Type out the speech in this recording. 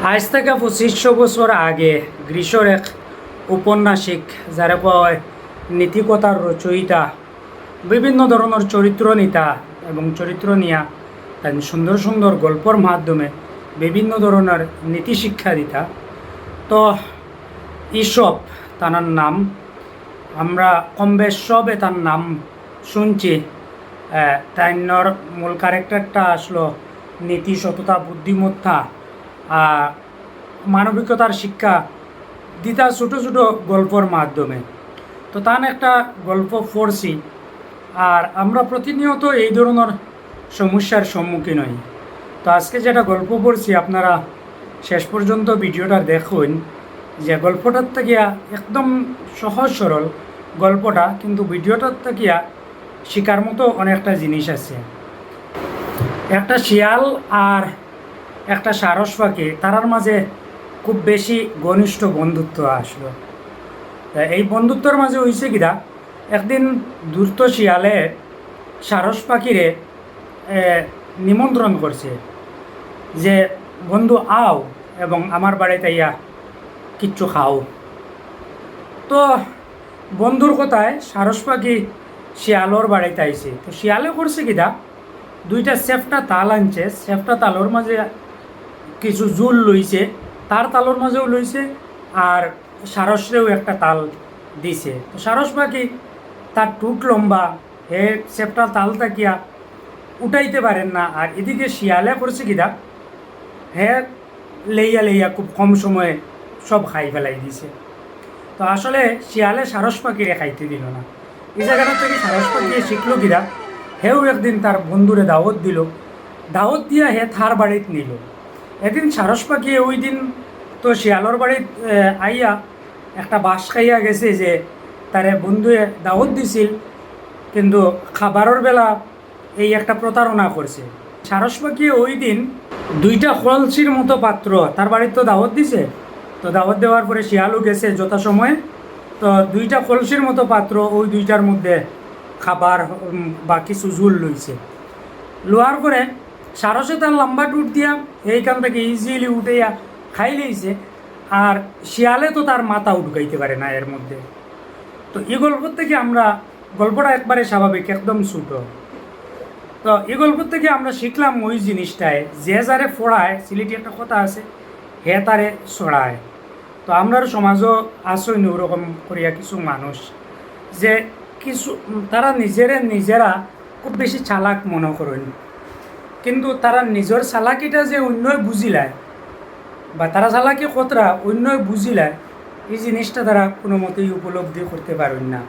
আজ থেকে 2500 বছর আগে গ্রীষ্মের এক উপন্যাসিক যারা কোয়া হয় নীতিকথার রচয়িতা বিভিন্ন ধরনের চরিত্র নিতা এবং চরিত্র নিয়া তাই সুন্দর সুন্দর গল্পর মাধ্যমে বিভিন্ন ধরনের নীতি শিক্ষা দিতা। তো ঈশপ তার নাম, আমরা কম বেশ সবে তার নাম শুনছি। তাইনর মূল ক্যারেক্টারটা আসলো নীতি, সততা, বুদ্ধিমত্তা, মানবিকতার শিক্ষা দিতা ছোটো ছোটো গল্পর মাধ্যমে। তো তার একটা গল্প পড়ছি, আর আমরা প্রতিনিয়ত এই ধরনের সমস্যার সম্মুখীন হই। তো আজকে যেটা গল্প পড়ছি আপনারা শেষ পর্যন্ত ভিডিওটা দেখুন, যে গল্পটার থেকিয়া একদম সহজ সরল গল্পটা, কিন্তু ভিডিওটার থেকিয়া শিকার মতো অনেকটা জিনিস আছে। একটা শিয়াল আর একটা সারস পাখি, তারার মাঝে খুব বেশি ঘনিষ্ঠ বন্ধুত্ব আসলো। এই বন্ধুত্বর মাঝে হয়েছে কিনা, একদিন দ্রুত শিয়ালে সারস পাখিরে নিমন্ত্রণ করছে যে বন্ধু আও এবং আমার বাড়িতে ইয়া কিচ্ছু খাও। তো বন্ধুর কথায় সারস পাখি শিয়ালোর বাড়িতে আইছে। তো শিয়ালে করছে কিনা, দুইটা সেফটা তাল আনছে, সেফটা তালোর মাঝে কিছু জুল লইছে, তার তালোর মাঝেও লইছে, আর সারসরেও একটা তাল দিছে। তো সারস পাখি তার টুট লম্বা, হে সেফটা তাল তাকিয়া উঠাইতে পারেন না, আর এদিকে শিয়ালে করছে কিনা, হে লেইয়া লেইয়া খুব কম সময়ে সব খাই ফেলাই দিছে। তো আসলে শিয়ালে সারস পাখিরে খাইতে দিল না। এই জায়গাটা থেকে সারস পাখি শিখলো কিনা, হেও একদিন তার বন্ধুরে দাওয়াত দিল, দাওয়াত দিয়া হে থার বাড়িত নিল। এদিন সারস পাখি ওই দিন তো শিয়ালর বাড়িত আইয়া একটা বাস খাইয়া গেছে, যে তারে বন্ধুয়ে দাওয়াত দিছিল, কিন্তু খাবারের বেলা এই একটা প্রতারণা করছে। সারস পাখি ওই দিন দুইটা কলসির মতো পাত্র তার বাড়িতে তো দাওয়াত দিছে, তো দাওয়াত দেওয়ার পরে শিয়ালও গেছে যথাসময়ে। তো দুইটা কলসির মতো পাত্র, ওই দুইটার মধ্যে খাবার বা কিছু জুল লইছে। লোয়ার পরে সারসে তার লম্বা টুট দিয়া এইখান থেকে ইজিলি উঠেইয়া খাই লইছে, আর শিয়ালে তো তার মাথা উঠকাইতে পারে না এর মধ্যে। তো এই গল্প থেকে আমরা, গল্পটা একবারে স্বাভাবিক, একদম ছোটো। তো এই গল্প থেকে আমরা শিখলাম ওই জিনিসটায়, যে যারে ফোড়ায়, সিলেটি একটা কথা আছে, হে তারে ছড়ায়। তো আমরা সমাজও আসইনি ওরকম করিয়া কিছু মানুষ, যে কিছু তারা নিজেরা খুব বেশি চালাক মনে করেন, কিন্তু তারা নিজের চালাকিটা যে অন্যই বুঝিলায়, বা তারা চালাকি কতটা অন্যই বুঝিলায়, এই জিনিসটা তারা কোনো মতেই উপলব্ধি করতে পারেন না।